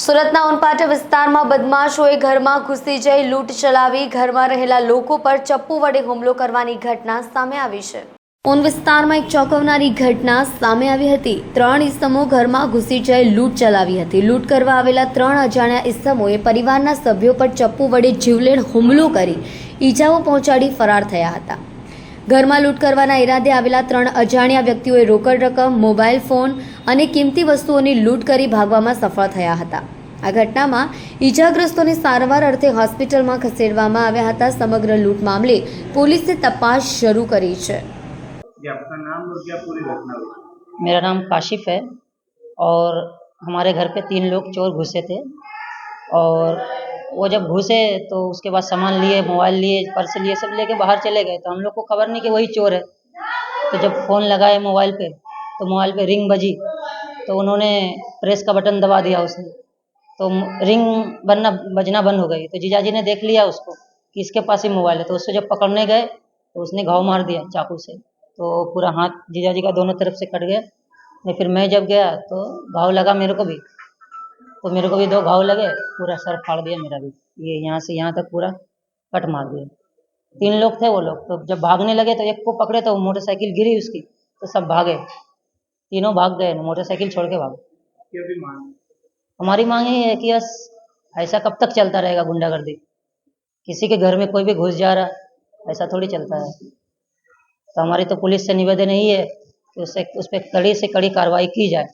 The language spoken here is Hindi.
સુરતના ઉનપાટા વિસ્તારમાં બદમાશોએ ઘરમાં ઘૂસી જઈ લૂંટ ચલાવી ઘરમાં રહેલા લોકો પર ચપ્પુ વડે હુમલો કરવાની ઘટના સામે આવી છે। ઉન વિસ્તારમાં એક ચોંકાવનારી ઘટના સામે આવી હતી। 3 ઇસમો ઘરમાં ઘૂસી જઈ લૂંટ ચલાવી હતી। લૂંટ કરવા આવેલા 3 અજાણ્યા ઇસમોએ પરિવારના સભ્યો પર ચપ્પુ વડે જીવલેણ હુમલો કરી ઈજાઓ પહોંચાડી ફરાર થયા હતા। ઘરમાં લૂંટ કરવાના ઈરાદે આવેલા 3 અજાણ્યા વ્યક્તિઓએ રોકડ રકમ, મોબાઈલ ફોન અને કિંમતી વસ્તુઓની લૂંટ કરી ભાગવામાં સફળ થયા હતા। આ ઘટનામાં ઈજાગ્રસ્તોને સારવાર અર્થે હોસ્પિટલમાં ખસેડવામાં આવ્યા હતા। સમગ્ર લૂંટ મામલે પોલીસે તપાસ શરૂ કરી છે। आपका नाम और क्या पूरी घटना हुई? मेरा नाम काशिफ है और हमारे घर पे 3 लोग चोर घुसे थे और वो जब घुसे तो उसके बाद सामान लिए, मोबाइल लिए, पर्स लिए, सब लेके बाहर चले गए। तो हम लोग को खबर नहीं कि वही चोर है। तो जब फ़ोन लगाए मोबाइल पे तो मोबाइल पे रिंग बजी तो उन्होंने प्रेस का बटन दबा दिया उसने, तो रिंग बजना बंद हो गई। तो जीजाजी ने देख लिया उसको कि इसके पास ही मोबाइल है, तो उससे जब पकड़ने गए तो उसने घाव मार दिया चाकू से। तो पूरा हाथ जीजाजी का दोनों तरफ से कट गया। और फिर मैं जब गया तो घाव लगा मेरे को भी, तो मेरे को भी 2 घाव लगे, पूरा सर फाड़ दिया मेरा भी, ये यहाँ से यहाँ तक पूरा कट मार दिया। 3 लोग थे वो लोग, तो जब भागने लगे तो एक को पकड़े तो मोटरसाइकिल गिरी उसकी, तो सब भागे, तीनों भाग गए, मोटरसाइकिल छोड़ के भागे। क्या भी मांग? हमारी मांग ये है कि बस ऐसा कब तक चलता रहेगा गुंडागर्दी? किसी के घर में कोई भी घुस जा रहा, ऐसा थोड़ी चलता है। तो हमारी तो पुलिस से निवेदन यही है कि उस पर कड़ी से कड़ी कार्रवाई की जाए।